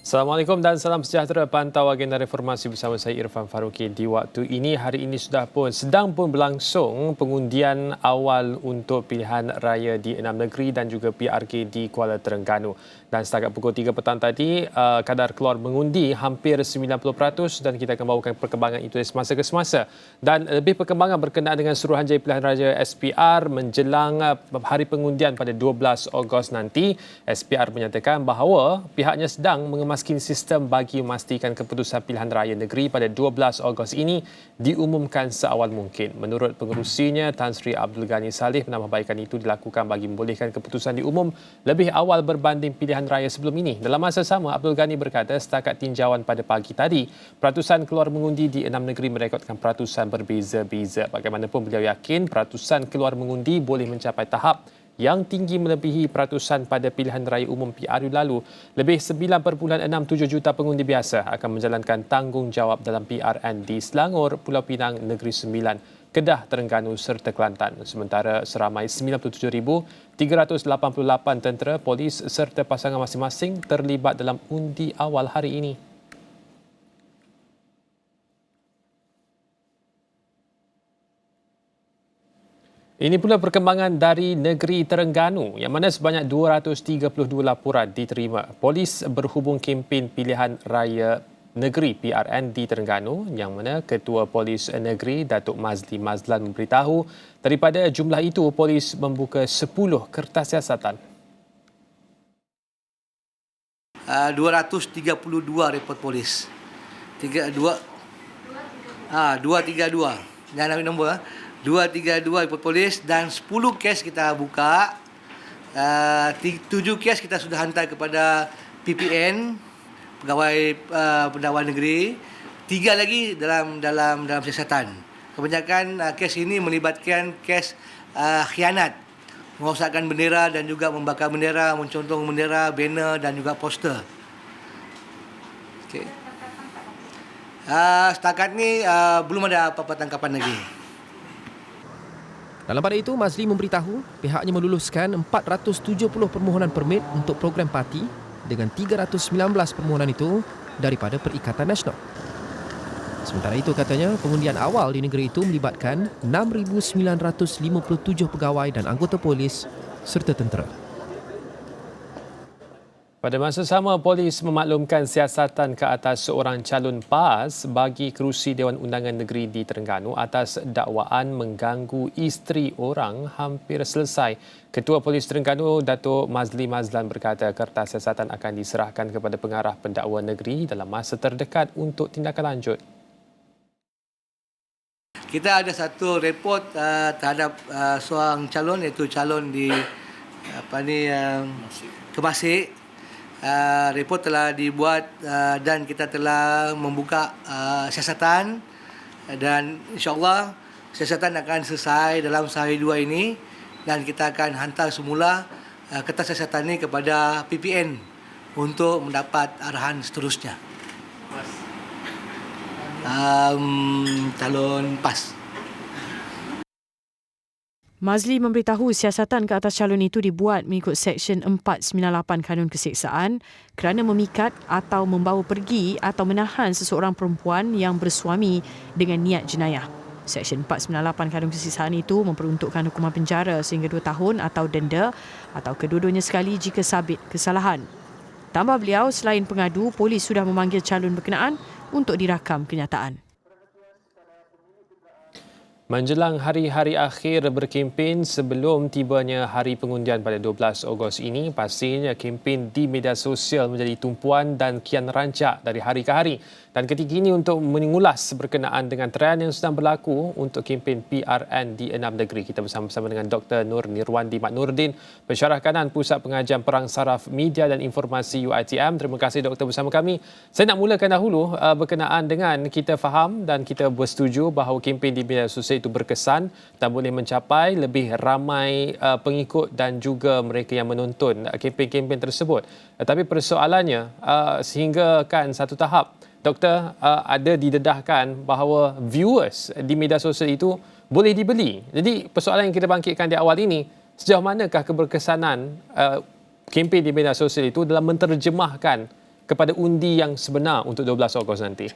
Assalamualaikum dan salam sejahtera. Pantau agenda reformasi bersama saya Irfan Faruqi. Di waktu ini, hari ini sedang pun berlangsung pengundian awal untuk pilihan raya di 6 negeri dan juga PRK di Kuala Terengganu. Dan setakat pukul 3 petang tadi, kadar keluar mengundi hampir 90% dan kita akan bawakan perkembangan itu dari semasa ke semasa. Dan lebih perkembangan berkenaan dengan Suruhanjaya Pilihan Raya SPR menjelang hari pengundian pada 12 Ogos nanti. SPR menyatakan bahawa pihaknya sedang mengemaskan sistem bagi memastikan keputusan pilihan raya negeri pada 12 Ogos ini diumumkan seawal mungkin. Menurut pengerusinya, Tan Sri Abdul Ghani Saleh, penambahbaikan itu dilakukan bagi membolehkan keputusan diumum lebih awal berbanding pilihan raya sebelum ini. Dalam masa sama, Abdul Ghani berkata setakat tinjauan pada pagi tadi, peratusan keluar mengundi di 6 negeri merekodkan peratusan berbeza-beza. Bagaimanapun beliau yakin peratusan keluar mengundi boleh mencapai tahap yang tinggi melebihi peratusan pada pilihan raya umum PRU lalu. Lebih 9.67 juta pengundi biasa akan menjalankan tanggungjawab dalam PRN di Selangor, Pulau Pinang, Negeri Sembilan, Kedah, Terengganu serta Kelantan. Sementara seramai 97,388 tentera, polis serta pasangan masing-masing terlibat dalam undi awal hari ini. Ini pula perkembangan dari negeri Terengganu yang mana sebanyak 232 laporan diterima. Polis berhubung kempen pilihan raya negeri PRN di Terengganu yang mana Ketua Polis Negeri Datuk Mazli Mazlan memberitahu daripada jumlah itu polis membuka 10 kertas siasatan. 232 report polis. 232. Jangan ambil nombor. 232 report polis dan 10 kes kita buka. 7 kes kita sudah hantar kepada PPN, Pegawai Pendakwa Negeri. 3 lagi dalam siasatan. Kebanyakan kes ini melibatkan kes khianat, merosakkan bendera dan juga membakar bendera, mencontong bendera, banner dan juga poster. Okey. Setakat ni belum ada apa-apa tangkapan lagi. Dalam pada itu, Mazli memberitahu pihaknya meluluskan 470 permohonan permit untuk program parti dengan 319 permohonan itu daripada Perikatan Nasional. Sementara itu, katanya, pengundian awal di negeri itu melibatkan 6,957 pegawai dan anggota polis serta tentera. Pada masa sama, polis memaklumkan siasatan ke atas seorang calon PAS bagi kerusi Dewan Undangan Negeri di Terengganu atas dakwaan mengganggu isteri orang hampir selesai. Ketua Polis Terengganu, Datuk Mazli Mazlan berkata kertas siasatan akan diserahkan kepada pengarah pendakwa negeri dalam masa terdekat untuk tindakan lanjut. Kita ada satu report terhadap seorang calon, iaitu calon di Kemasik. Report telah dibuat dan kita telah membuka siasatan dan insyaAllah siasatan akan selesai dalam sehari dua ini dan kita akan hantar semula kertas siasatan ini kepada PPN untuk mendapat arahan seterusnya. Calon PAS. Mazli memberitahu siasatan ke atas calon itu dibuat mengikut Seksyen 498 Kanun Keseksaan kerana memikat atau membawa pergi atau menahan seseorang perempuan yang bersuami dengan niat jenayah. Seksyen 498 Kanun Keseksaan itu memperuntukkan hukuman penjara sehingga 2 tahun atau denda atau kedua-duanya sekali jika sabit kesalahan. Tambah beliau, selain pengadu, polis sudah memanggil calon berkenaan untuk dirakam kenyataan. Menjelang hari-hari akhir berkempen sebelum tibanya hari pengundian pada 12 Ogos ini, pastinya kempen di media sosial menjadi tumpuan dan kian rancak dari hari ke hari. Dan ketika ini untuk mengulas berkenaan dengan trend yang sedang berlaku untuk kempen PRN di 6 negeri, kita bersama-sama dengan Dr. Nur Nirwandi Mat Nurdin, Pensyarah Kanan Pusat Pengajian Perang Saraf Media dan Informasi UiTM. Terima kasih Doktor bersama kami. Saya nak mulakan dahulu berkenaan dengan kita faham dan kita bersetuju bahawa kempen di media sosial itu berkesan dan boleh mencapai lebih ramai pengikut dan juga mereka yang menonton kempen-kempen tersebut. Tapi persoalannya sehingga kan satu tahap, Doktor, ada didedahkan bahawa viewers di media sosial itu boleh dibeli. Jadi persoalan yang kita bangkitkan di awal ini, sejauh manakah keberkesanan kempen di media sosial itu dalam menterjemahkan kepada undi yang sebenar untuk 12 Ogos nanti?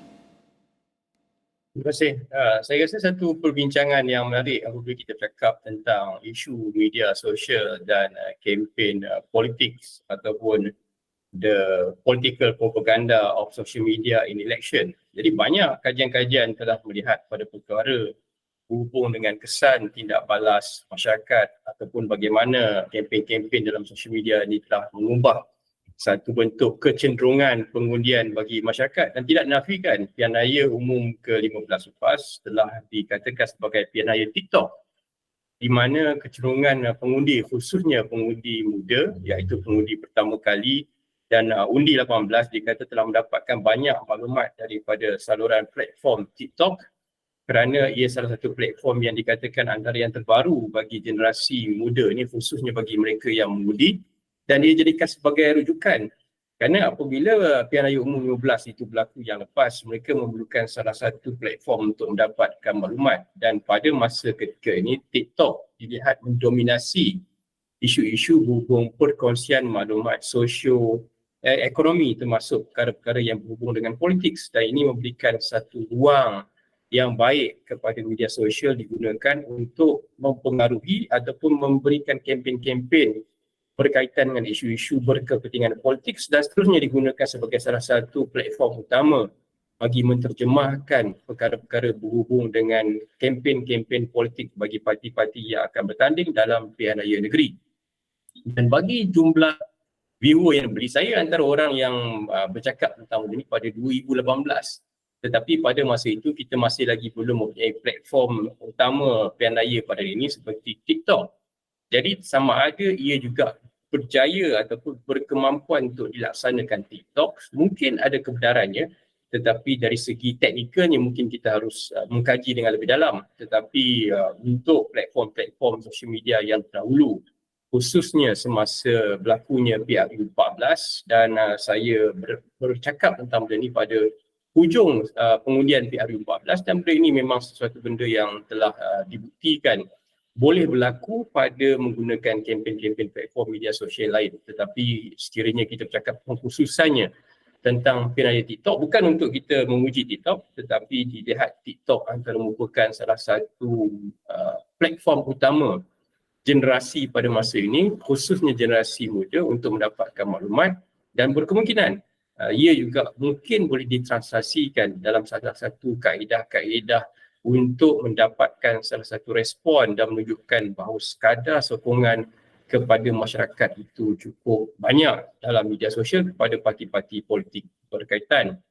Terima kasih. Saya rasa satu perbincangan yang menarik apabila kita cakap tentang isu media sosial dan kempen politik ataupun the political propaganda of social media in election. Jadi banyak kajian-kajian telah melihat pada perkara berhubung dengan kesan tindak balas masyarakat ataupun bagaimana kempen-kempen dalam social media ini telah mengubah satu bentuk kecenderungan pengundian bagi masyarakat, dan tidak dinafikan pilihan raya umum ke-15 lepas telah dikatakan sebagai pilihan raya TikTok, di mana kecenderungan pengundi khususnya pengundi muda iaitu pengundi pertama kali dan undi 18 dikata telah mendapatkan banyak maklumat daripada saluran platform TikTok kerana ia salah satu platform yang dikatakan antara yang terbaru bagi generasi muda ini, khususnya bagi mereka yang mengundi. Dan dia jadikan sebagai rujukan kerana apabila pilihan raya umum 15 itu berlaku yang lepas, mereka memerlukan salah satu platform untuk mendapatkan maklumat, dan pada masa ketika ini TikTok dilihat mendominasi isu-isu berhubung perkongsian maklumat ekonomi termasuk perkara-perkara yang berhubung dengan politik, dan ini memberikan satu ruang yang baik kepada media sosial digunakan untuk mempengaruhi ataupun memberikan kempen-kempen berkaitan dengan isu-isu berkepentingan politik, dan seterusnya digunakan sebagai salah satu platform utama bagi menterjemahkan perkara-perkara berhubung dengan kempen-kempen politik bagi parti-parti yang akan bertanding dalam pilihan raya negeri. Dan bagi jumlah viewer yang beli, saya antara orang yang bercakap tentang ini pada 2018, tetapi pada masa itu kita masih lagi belum mempunyai platform utama pilihan raya pada hari ini seperti TikTok. Jadi sama ada ia juga berjaya ataupun berkemampuan untuk dilaksanakan TikTok, mungkin ada kebenarannya, tetapi dari segi teknikalnya mungkin kita harus mengkaji dengan lebih dalam. Tetapi untuk platform-platform sosial media yang terdahulu, khususnya semasa berlakunya PRU 14, dan saya bercakap tentang benda ini pada hujung pengundian PRU 14, dan benda ini memang sesuatu benda yang telah dibuktikan boleh berlaku pada menggunakan kempen-kempen platform media sosial lain. Tetapi sekiranya kita bercakap khususannya tentang pilihan raya TikTok, bukan untuk kita memuji TikTok, tetapi dilihat TikTok antara merupakan salah satu platform utama generasi pada masa ini, khususnya generasi muda, untuk mendapatkan maklumat, dan berkemungkinan ia juga mungkin boleh ditranslasikan dalam salah satu kaedah-kaedah untuk mendapatkan salah satu respon dan menunjukkan bahawa sekadar sokongan kepada masyarakat itu cukup banyak dalam media sosial kepada parti-parti politik berkaitan.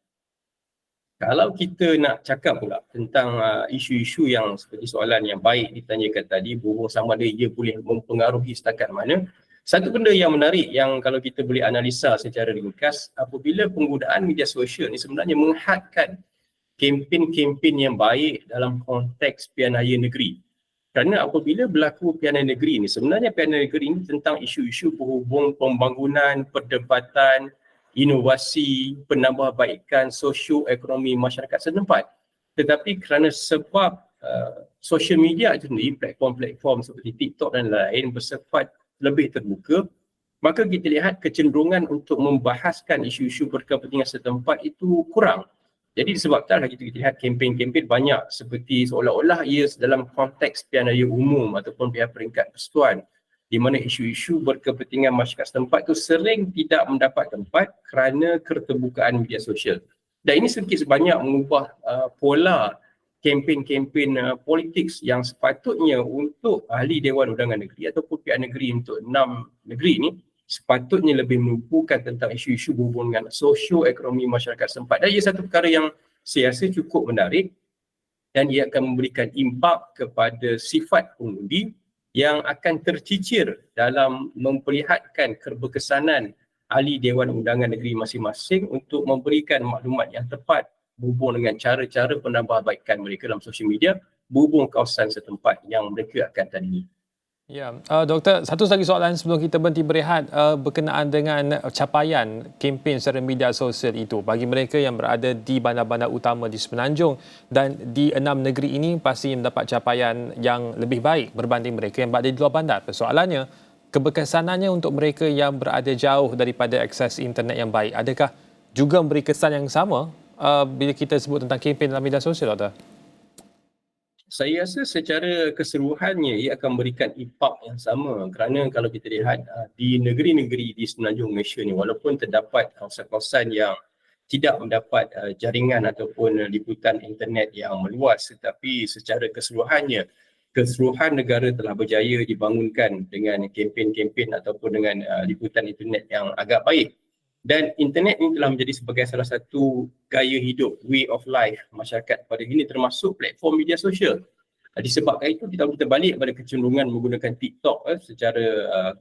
Kalau kita nak cakap pula tentang isu-isu yang seperti soalan yang baik ditanyakan tadi, berhubung sama ada ia boleh mempengaruhi setakat mana, satu benda yang menarik yang kalau kita boleh analisa secara ringkas, apabila penggunaan media sosial ni sebenarnya menghadkan kempen-kempen yang baik dalam konteks pilihan raya negeri. Kerana apabila berlaku pilihan raya negeri ini, sebenarnya pilihan raya negeri ini tentang isu-isu berhubung pembangunan, perdebatan, inovasi, penambahbaikan sosio-ekonomi masyarakat setempat. Tetapi kerana sebab social media itu sendiri, platform-platform seperti TikTok dan lain bersifat lebih terbuka, maka kita lihat kecenderungan untuk membahaskan isu-isu berkepentingan setempat itu kurang. Jadi sebab itulah kita lihat kempen-kempen banyak seperti seolah-olah ia dalam konteks pilihan raya umum ataupun pilihan peringkat persekutuan, di mana isu-isu berkepentingan masyarakat setempat itu sering tidak mendapat tempat kerana keterbukaan media sosial. Dan ini sedikit sebanyak mengubah pola kempen-kempen politik yang sepatutnya untuk ahli Dewan Undangan Negeri ataupun pihak negeri untuk 6 negeri ini sepatutnya lebih menumpukan tentang isu-isu berhubung dengan sosio-ekonomi masyarakat setempat. Dan ia satu perkara yang saya rasa cukup menarik, dan ia akan memberikan impak kepada sifat pengundi yang akan tercicir dalam memperlihatkan keberkesanan ahli Dewan Undangan Negeri masing-masing untuk memberikan maklumat yang tepat berhubung dengan cara-cara penambahbaikan mereka dalam sosial media berhubung kawasan setempat yang mereka akan tandingi. Ya, Doktor, satu lagi soalan sebelum kita berhenti berehat berkenaan dengan capaian kempen secara media sosial itu bagi mereka yang berada di bandar-bandar utama di Semenanjung dan di 6 negeri ini pasti mendapat capaian yang lebih baik berbanding mereka yang berada di luar bandar. Persoalannya, keberkesanannya untuk mereka yang berada jauh daripada akses internet yang baik, adakah juga memberi kesan yang sama bila kita sebut tentang kempen dalam media sosial, Doktor? Saya rasa secara keseluruhannya ia akan memberikan impak yang sama, kerana kalau kita lihat di negeri-negeri di semenanjung Malaysia ni, walaupun terdapat kawasan-kawasan yang tidak mendapat jaringan ataupun liputan internet yang meluas, tetapi secara keseluruhannya keseluruhan negara telah berjaya dibangunkan dengan kempen-kempen ataupun dengan liputan internet yang agak baik. Dan internet ini telah menjadi sebagai salah satu gaya hidup, way of life masyarakat pada ini, termasuk platform media sosial. Disebabkan itu, kita balik pada kecenderungan menggunakan TikTok secara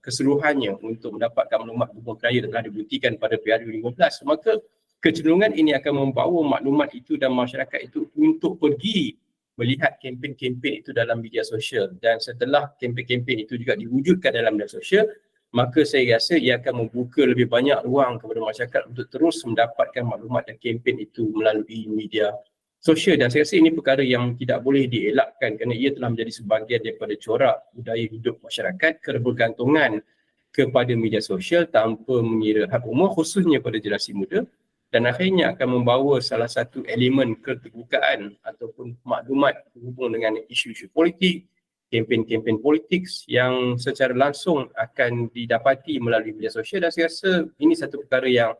keseluruhannya untuk mendapatkan maklumat hubungan kerajaan telah dibuktikan pada PRU 15. Maka kecenderungan ini akan membawa maklumat itu dan masyarakat itu untuk pergi melihat kempen-kempen itu dalam media sosial. Dan setelah kempen-kempen itu juga diwujudkan dalam media sosial, maka saya rasa ia akan membuka lebih banyak ruang kepada masyarakat untuk terus mendapatkan maklumat dan kempen itu melalui media sosial. Dan saya rasa ini perkara yang tidak boleh dielakkan kerana ia telah menjadi sebahagian daripada corak budaya hidup masyarakat, kebergantungan kepada media sosial tanpa mengira had umur, khususnya pada generasi muda, dan akhirnya akan membawa salah satu elemen keterbukaan ataupun maklumat berhubung dengan isu-isu politik, kempen-kempen politik yang secara langsung akan didapati melalui media sosial. Dan saya rasa ini satu perkara yang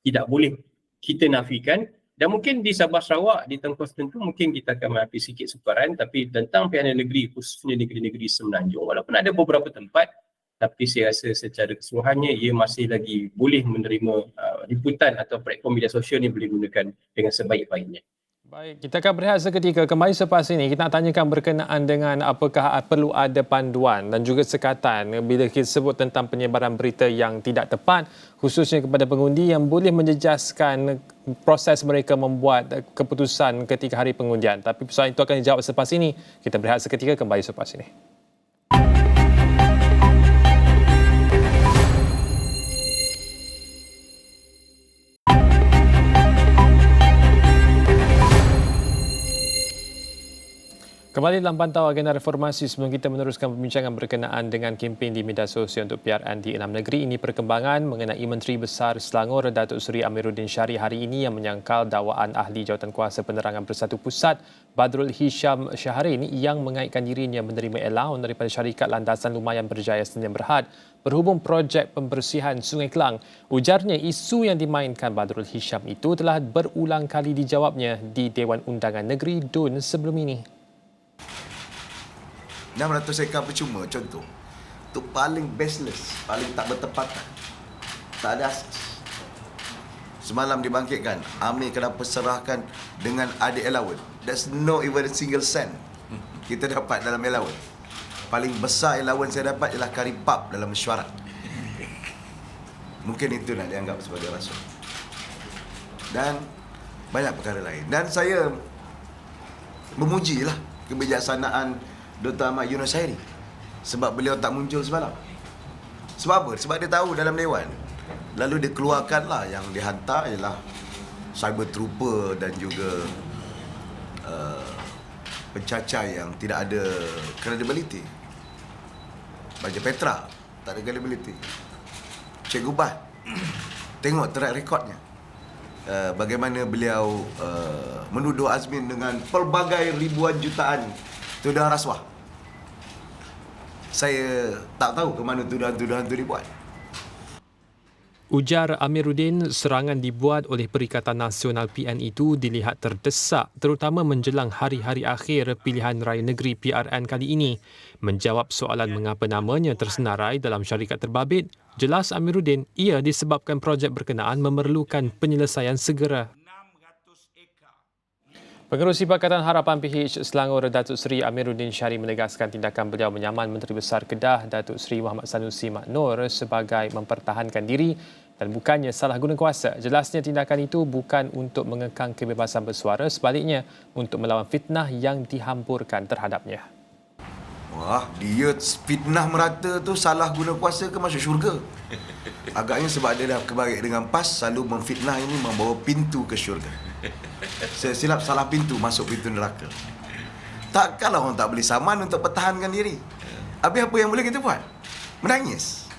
tidak boleh kita nafikan. Dan mungkin di Sabah Sarawak, di tempat tertentu mungkin kita akan menghadapi sikit sukaran, tapi tentang pihak negeri, khususnya negeri-negeri semenanjung, walaupun ada beberapa tempat, tapi saya rasa secara keseluruhannya ia masih lagi boleh menerima liputan atau platform media sosial ni boleh digunakan dengan sebaik-baiknya. Baik, kita akan berehat seketika. Kembali selepas ini, kita nak tanyakan berkenaan dengan apakah perlu ada panduan dan juga sekatan bila kita sebut tentang penyebaran berita yang tidak tepat, khususnya kepada pengundi yang boleh menjejaskan proses mereka membuat keputusan ketika hari pengundian. Tapi soalan itu akan dijawab selepas ini. Kita berehat seketika, kembali selepas ini. Kembali dalam pantau agenda reformasi. Sebelum kita meneruskan perbincangan berkenaan dengan kempen di media sosial untuk PRN di 6 negeri, ini perkembangan mengenai Menteri Besar Selangor Datuk Seri Amiruddin Syari hari ini yang menyangkal dakwaan Ahli Jawatankuasa Penerangan Bersatu Pusat Badrul Hisham Shahrin yang mengaitkan dirinya menerima allowance daripada syarikat landasan lumayan berjaya Senin Berhad berhubung projek pembersihan Sungai Kelang. Ujarnya isu yang dimainkan Badrul Hisham itu telah berulang kali dijawabnya di Dewan Undangan Negeri DUN sebelum ini. 600 ekar percuma contoh. Itu paling baseless, paling tak bertepatan. Tak ada asas. Semalam dibangkitkan, Amir kenapa serahkan dengan ada allowance. There's no even a single cent kita dapat dalam allowance. Paling besar allowance saya dapat ialah kari pub dalam mesyuarat. Mungkin itu nak dianggap sebagai rasuah. Dan banyak perkara lain. Dan saya memujilah kebijaksanaan Dr. Ahmad Yunus Hairi sebab beliau tak muncul semalam. Sebab apa? Sebab dia tahu dalam Dewan. Lalu dia keluarkanlah yang dihantar ialah cyber trooper dan juga pencacai yang tidak ada credibility. Baja Petra tak ada credibility. Cikgu Bat tengok track recordnya. Bagaimana beliau menuduh Azmin dengan pelbagai ribuan jutaan tuduhan rasuah. Saya tak tahu ke mana tuduhan-tuduhan itu dibuat. Ujar Amiruddin, serangan dibuat oleh Perikatan Nasional PN itu dilihat terdesak terutama menjelang hari-hari akhir pilihan raya negeri PRN kali ini. Menjawab soalan mengapa namanya tersenarai dalam syarikat terbabit, jelas Amiruddin ia disebabkan projek berkenaan memerlukan penyelesaian segera. Pengerusi Pakatan Harapan PH Selangor Datuk Seri Amiruddin Syari menegaskan tindakan beliau menyaman Menteri Besar Kedah Datuk Seri Muhammad Sanusi Mak Nur sebagai mempertahankan diri dan bukannya salah guna kuasa. Jelasnya tindakan itu bukan untuk mengekang kebebasan bersuara, sebaliknya untuk melawan fitnah yang dihampurkan terhadapnya. Wah, dia fitnah merata tu salah guna kuasa ke masuk syurga? Agaknya sebab dia dah kebalik dengan PAS, selalu memfitnah ini membawa pintu ke syurga. Saya silap salah pintu, masuk pintu neraka. Takkanlah orang tak boleh saman untuk pertahankan diri. Habis apa yang boleh kita buat? Menangis.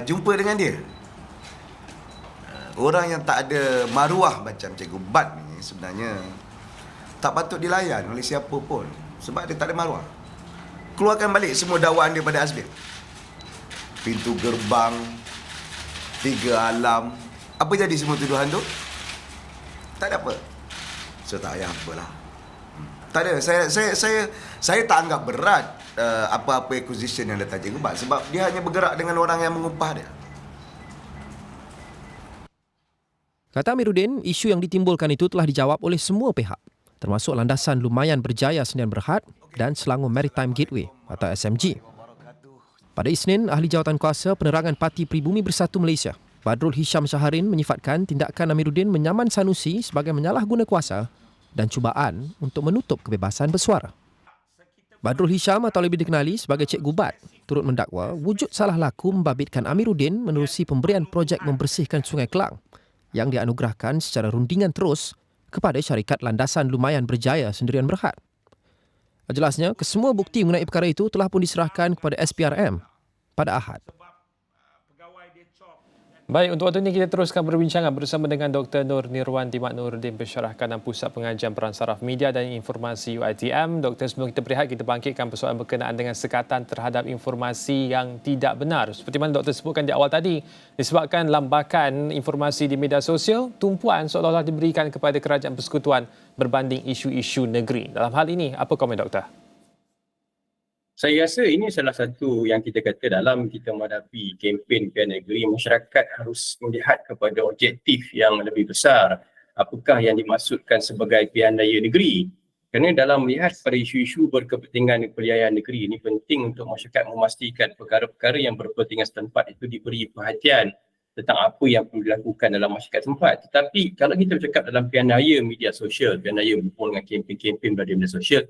Jumpa dengan dia. Orang yang tak ada maruah macam Cikgu Bat ni sebenarnya tak patut dilayan oleh siapa pun sebab dia tak ada maruah. Keluarkan balik semua dakwaan dia pada Azbil. Pintu gerbang, 3 alam. Apa jadi semua tuduhan tu? Tak ada apa. So tak payah apalah. Tak ada. Saya tak anggap berat apa-apa acquisition yang datang Cikgu Bat sebab dia hanya bergerak dengan orang yang mengupah dia. Kata Amiruddin, isu yang ditimbulkan itu telah dijawab oleh semua pihak, termasuk landasan lumayan berjaya Sdn Berhad dan Selangor Maritime Gateway atau SMG. Pada Isnin, Ahli Jawatankuasa Penerangan Parti Pribumi Bersatu Malaysia, Badrul Hisham Syaharin menyifatkan tindakan Amiruddin menyaman Sanusi sebagai menyalahguna kuasa dan cubaan untuk menutup kebebasan bersuara. Badrul Hisham atau lebih dikenali sebagai Cikgu Bat turut mendakwa wujud salah laku membabitkan Amiruddin menerusi pemberian projek membersihkan Sungai Kelang yang dianugerahkan secara rundingan terus kepada syarikat landasan lumayan berjaya Sdn Berhad. Jelasnya, kesemua bukti mengenai perkara itu telah pun diserahkan kepada SPRM pada Ahad. Baik, untuk waktu ini kita teruskan perbincangan bersama dengan Dr. Nur Nirwan Timak Nuruddin, Pensyarah Kanan Pusat Pengajian Peran Saraf Media dan Informasi UiTM. Doktor, sebelum kita berehat, kita bangkitkan persoalan berkenaan dengan sekatan terhadap informasi yang tidak benar. Seperti mana doktor sebutkan di awal tadi, disebabkan lambakan informasi di media sosial, tumpuan seolah-olah diberikan kepada kerajaan persekutuan berbanding isu-isu negeri. Dalam hal ini, apa komen doktor? Saya rasa ini salah satu yang kita kata dalam kita menghadapi kempen pilihan negeri, masyarakat harus melihat kepada objektif yang lebih besar. Apakah yang dimaksudkan sebagai pilihan raya negeri? Kerana dalam melihat pada isu-isu berkepentingan pilihan negeri ini penting untuk masyarakat memastikan perkara-perkara yang berkepentingan setempat itu diberi perhatian tentang apa yang perlu dilakukan dalam masyarakat setempat. Tetapi kalau kita bercakap dalam pilihan raya media sosial, pilihan raya berhubung dengan kempen-kempen melalui media sosial,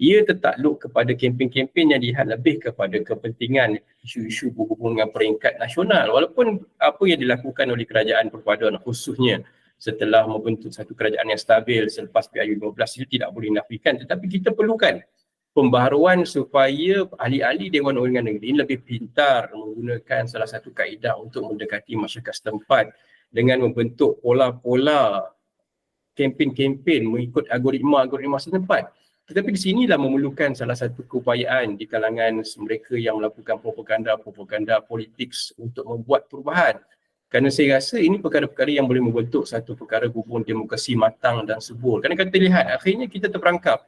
ia tertakluk kepada kempen-kempen yang dilihat lebih kepada kepentingan isu-isu berhubung dengan peringkat nasional. Walaupun apa yang dilakukan oleh kerajaan perpaduan khususnya setelah membentuk satu kerajaan yang stabil selepas PRU15 itu tidak boleh dinafikan, tetapi kita perlukan pembaharuan supaya ahli-ahli Dewan Undangan Negeri lebih pintar menggunakan salah satu kaedah untuk mendekati masyarakat setempat dengan membentuk pola-pola kempen-kempen mengikut algoritma setempat. Tetapi di sinilah memerlukan salah satu keupayaan di kalangan mereka yang melakukan propaganda politik untuk membuat perubahan. Kerana saya rasa ini perkara-perkara yang boleh membentuk satu perkara hubungan demokrasi matang dan subur. Kerana kita lihat akhirnya kita terperangkap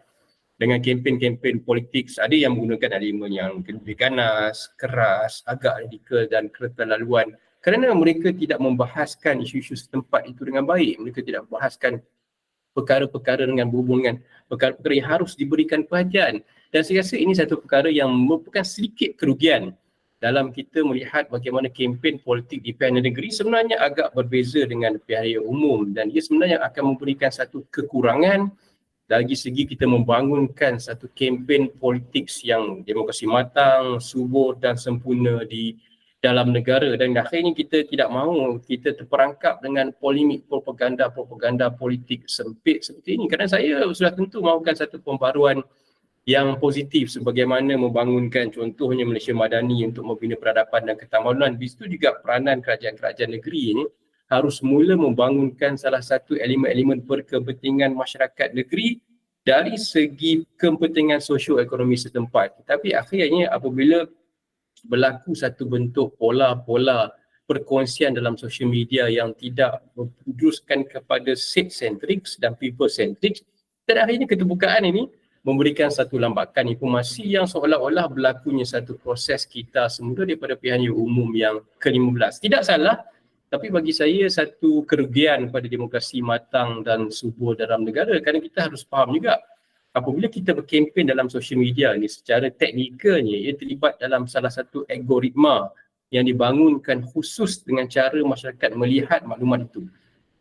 dengan kempen-kempen politik. Ada yang menggunakan elemen yang lebih ganas, keras, agak radikal dan keterlaluan. Kerana mereka tidak membahaskan isu-isu setempat itu dengan baik. Mereka tidak membahaskan perkara-perkara dengan berhubungan perkara-perkara yang harus diberikan perhatian. Dan saya rasa ini satu perkara yang merupakan sedikit kerugian dalam kita melihat bagaimana kempen politik di pilihan negeri sebenarnya agak berbeza dengan pilihan umum dan ia sebenarnya akan memberikan satu kekurangan dari segi kita membangunkan satu kempen politik yang demokrasi matang, subur dan sempurna di dalam negara dan akhirnya kita tidak mahu kita terperangkap dengan polemik propaganda politik sempit seperti ini kerana saya sudah tentu mahukan satu pembaruan yang positif sebagaimana membangunkan contohnya Malaysia Madani untuk membina peradaban dan ketamadunan. Di situ juga peranan kerajaan-kerajaan negeri ini harus mula membangunkan salah satu elemen-elemen berkepentingan masyarakat negeri dari segi kepentingan sosioekonomi setempat. Tetapi akhirnya apabila berlaku satu bentuk pola-pola perkongsian dalam social media yang tidak berpuduskan kepada set-centric dan people-centric, dan akhirnya keterbukaan ini memberikan satu lambakan informasi yang seolah-olah berlakunya satu proses kita semula daripada pilihan umum yang ke-15. Tidak salah, tapi bagi saya satu kerugian pada demokrasi matang dan subur dalam negara kerana kita harus faham juga apabila kita berkempen dalam social media ni secara teknikalnya ia terlibat dalam salah satu algoritma yang dibangunkan khusus dengan cara masyarakat melihat maklumat itu.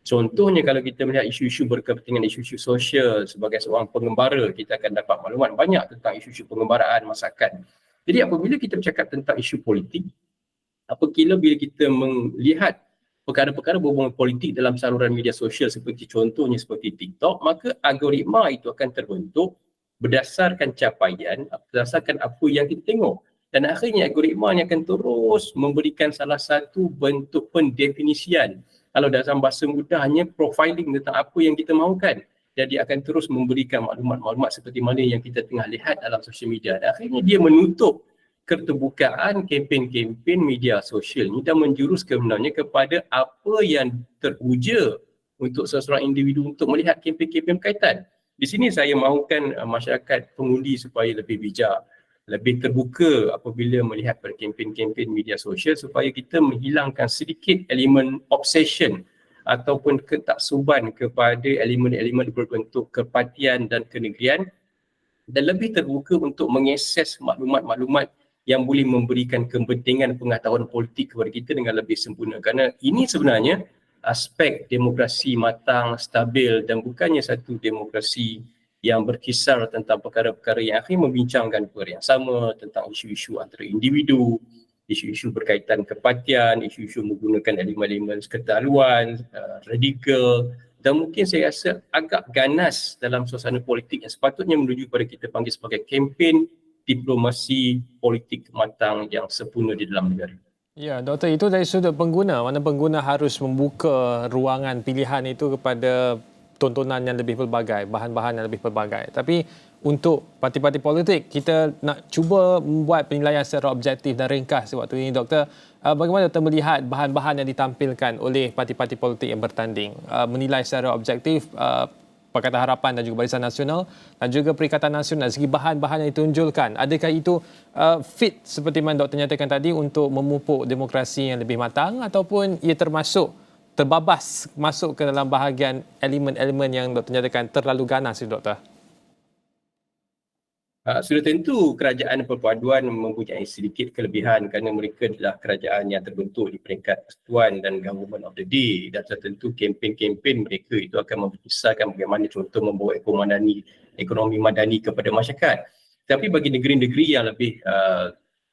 Contohnya kalau kita melihat isu-isu berkepentingan isu-isu sosial sebagai seorang pengembara, kita akan dapat maklumat banyak tentang isu-isu pengembaraan masakan. Jadi apabila kita bercakap tentang isu politik, apabila bila kita melihat perkara-perkara berhubungan politik dalam saluran media sosial seperti contohnya seperti TikTok, maka algoritma itu akan terbentuk berdasarkan capaian, berdasarkan apa yang kita tengok. Dan akhirnya algoritma ni akan terus memberikan salah satu bentuk pendefinisian. Kalau dalam bahasa mudahnya, profiling tentang apa yang kita mahukan. Jadi akan terus memberikan maklumat-maklumat seperti mana yang kita tengah lihat dalam social media. Dan akhirnya dia menutup keterbukaan kempen-kempen media sosial ni dan menjurus sebenarnya kepada apa yang teruja untuk seseorang individu untuk melihat kempen-kempen berkaitan. Di sini saya mahukan masyarakat pengundi supaya lebih bijak, lebih terbuka apabila melihat pada kempen-kempen media sosial supaya kita menghilangkan sedikit elemen obsession ataupun ketaksuban kepada elemen-elemen berbentuk kepatian dan kenegerian dan lebih terbuka untuk mengakses maklumat-maklumat yang boleh memberikan kepentingan pengetahuan politik kepada kita dengan lebih sempurna. Kerana ini sebenarnya aspek demokrasi matang, stabil dan bukannya satu demokrasi yang berkisar tentang perkara-perkara yang akhirnya membincangkan perkara yang sama tentang isu-isu antara individu, isu-isu berkaitan kepatian, isu-isu menggunakan elemen-elemen keterlaluan, radikal dan mungkin saya rasa agak ganas dalam suasana politik yang sepatutnya menuju pada kita panggil sebagai kempen diplomasi politik matang yang sempurna di dalam negara. Ya, Doktor, itu dari sudut pengguna. Mana pengguna harus membuka ruangan pilihan itu kepada tontonan yang lebih pelbagai, bahan-bahan yang lebih pelbagai. Tapi untuk parti-parti politik, kita nak cuba membuat penilaian secara objektif dan ringkas waktu ini, Doktor. Bagaimana Doktor melihat bahan-bahan yang ditampilkan oleh parti-parti politik yang bertanding? Menilai secara objektif Pakatan Harapan dan juga Barisan Nasional dan juga Perikatan Nasional, segi bahan-bahan yang ditunjulkan, adakah itu fit seperti mana Doktor nyatakan tadi untuk memupuk demokrasi yang lebih matang ataupun ia termasuk terbabas masuk ke dalam bahagian elemen-elemen yang Doktor nyatakan terlalu ganas itu, Doktor? Sudah tentu kerajaan perpaduan mempunyai sedikit kelebihan kerana mereka adalah kerajaan yang terbentuk di peringkat persekutuan dan government of the day dan sudah tentu kempen-kempen mereka itu akan membesarkan bagaimana contoh membawa ekonomi madani kepada masyarakat. Tapi bagi negeri-negeri yang lebih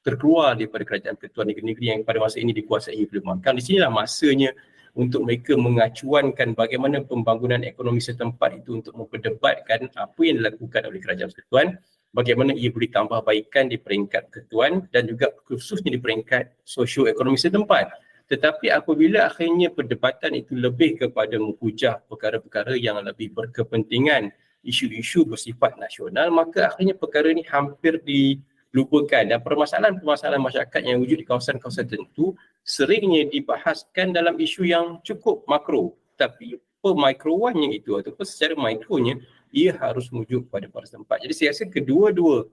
terkeluar daripada kerajaan persekutuan, negeri-negeri yang pada masa ini dikuasai oleh pembangkang, di sinilah masanya untuk mereka mengacuankan bagaimana pembangunan ekonomi setempat itu untuk memperdebatkan apa yang dilakukan oleh kerajaan persekutuan, bagaimana ia boleh tambah baikkan di peringkat persekutuan dan juga khususnya di peringkat sosioekonomi setempat. Tetapi apabila akhirnya perdebatan itu lebih kepada menghujah perkara-perkara yang lebih berkepentingan, isu-isu bersifat nasional, maka akhirnya perkara ini hampir dilupakan dan permasalahan-permasalahan masyarakat yang wujud di kawasan-kawasan tertentu seringnya dibahaskan dalam isu yang cukup makro. Tapi pemikroannya itu ataupun secara mikronya ia harus merujuk pada tempat. Jadi saya rasa kedua-dua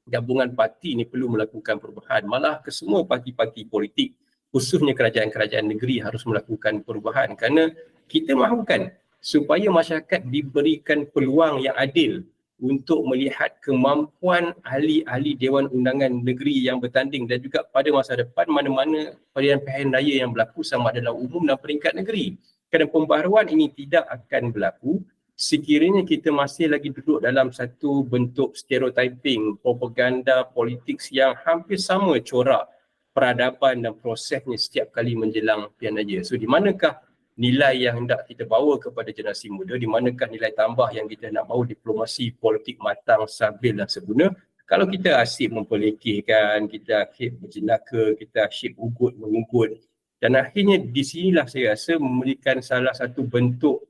gabungan parti ini perlu melakukan perubahan. Malah kesemua parti-parti politik, khususnya kerajaan-kerajaan negeri harus melakukan perubahan kerana kita mahukan supaya masyarakat diberikan peluang yang adil untuk melihat kemampuan ahli-ahli Dewan Undangan Negeri yang bertanding dan juga pada masa depan mana-mana pilihan-pilihan raya yang berlaku sama ada dalam umum dan peringkat negeri. Kerana pembaharuan ini tidak akan berlaku sekiranya kita masih lagi duduk dalam satu bentuk stereotyping, propaganda politik yang hampir sama corak peradaban dan prosesnya setiap kali menjelang pilihan raya. So di manakah nilai yang hendak kita bawa kepada generasi muda, di manakah nilai tambah yang kita nak bawa diplomasi politik matang, stabil dan sempurna? Kalau kita asyik memperlekehkan, kita asyik berjenaka, kita asyik mengugut dan akhirnya di sinilah saya rasa memberikan salah satu bentuk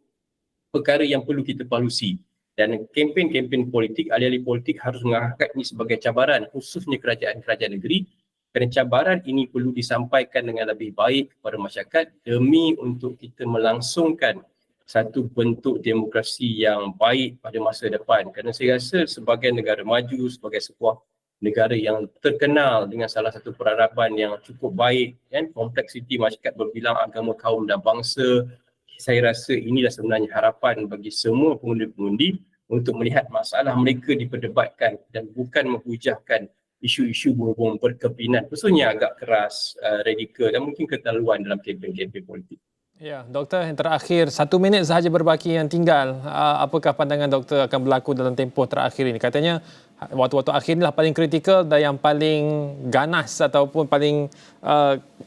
perkara yang perlu kita palusi. Dan kempen-kempen politik, ahli-ahli politik harus mengangkat ini sebagai cabaran khususnya kerajaan-kerajaan negeri kerana cabaran ini perlu disampaikan dengan lebih baik kepada masyarakat demi untuk kita melangsungkan satu bentuk demokrasi yang baik pada masa depan. Kerana saya rasa sebagai negara maju, sebagai sebuah negara yang terkenal dengan salah satu peradaban yang cukup baik, kan, kompleksiti masyarakat berbilang agama, kaum dan bangsa, saya rasa inilah sebenarnya harapan bagi semua pengundi-pengundi untuk melihat masalah mereka diperdebatkan dan bukan menghujahkan isu-isu berhubung berkepinan, khususnya agak keras, radikal dan mungkin keterlaluan dalam kempen-kempen politik. Ya, Doktor, yang terakhir, 1 minit sahaja berbaki yang tinggal. Apakah pandangan Doktor akan berlaku dalam tempoh terakhir ini? Katanya waktu-waktu akhir inilah paling kritikal dan yang paling ganas ataupun paling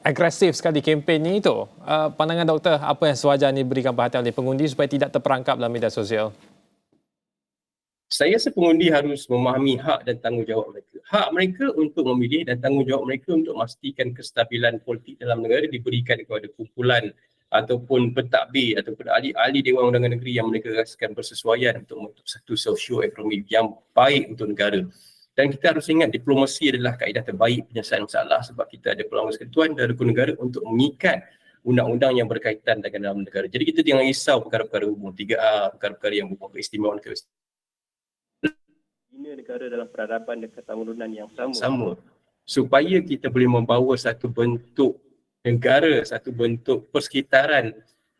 agresif sekali kempennya itu. Pandangan Doktor, apa yang sewajarnya diberikan perhatian oleh pengundi supaya tidak terperangkap dalam media sosial? Saya rasa pengundi harus memahami hak dan tanggungjawab mereka. Hak mereka untuk memilih dan tanggungjawab mereka untuk memastikan kestabilan politik dalam negara diberikan kepada kumpulan ataupun pentadbir ataupun ahli-ahli Dewan Undangan Negeri yang mereka rasakan bersesuaian untuk membentuk satu sosio-ekonomi yang baik untuk negara. Dan kita harus ingat diplomasi adalah kaedah terbaik penyelesaian masalah sebab kita ada Pelanggong Persekutuan dan rukun negara untuk mengikat undang-undang yang berkaitan dengan dalam negara. Jadi kita jangan risau perkara-perkara hubung 3A, perkara-perkara yang berhubung keistimewaan Bina negara dalam peradaban dan keturunan yang sama supaya kita boleh membawa satu bentuk negara, satu bentuk persekitaran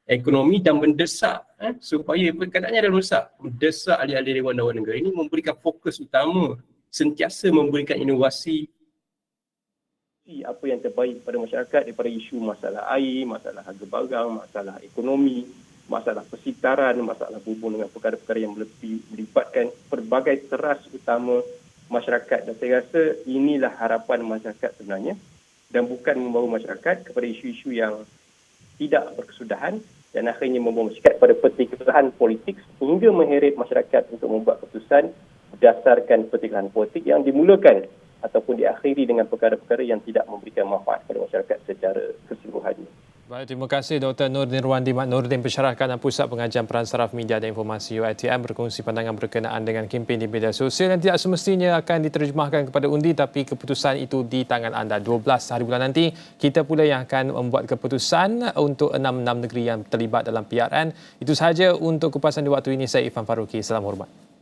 ekonomi dan mendesak supaya keadaannya dah rosak, mendesak ahli-ahli Dewan Undangan Negara ini memberikan fokus utama, sentiasa memberikan inovasi apa yang terbaik pada masyarakat daripada isu masalah air, masalah harga barang, masalah ekonomi, masalah persekitaran, masalah berhubung dengan perkara-perkara yang melibatkan pelbagai teras utama masyarakat. Dan saya rasa inilah harapan masyarakat sebenarnya dan bukan membawa masyarakat kepada isu-isu yang tidak berkesudahan dan akhirnya membawa masyarakat pada pertikaian politik sehingga mengheret masyarakat untuk membuat keputusan berdasarkan pertikaian politik yang dimulakan ataupun diakhiri dengan perkara-perkara yang tidak memberikan manfaat kepada masyarakat secara keseluruhannya. Baik, terima kasih Dr. Nur Nirwandi Mat Nurdin, Pensyarah Kanan Pusat Pengajian Peran Saraf Media dan Informasi UiTM berkongsi pandangan berkenaan dengan kempen di media sosial yang tidak semestinya akan diterjemahkan kepada undi tapi keputusan itu di tangan anda. 12 hari bulan nanti kita pula yang akan membuat keputusan untuk 6 negeri yang terlibat dalam PRN. Itu sahaja untuk kupasan di waktu ini. Saya Irfan Faruqi. Salam hormat.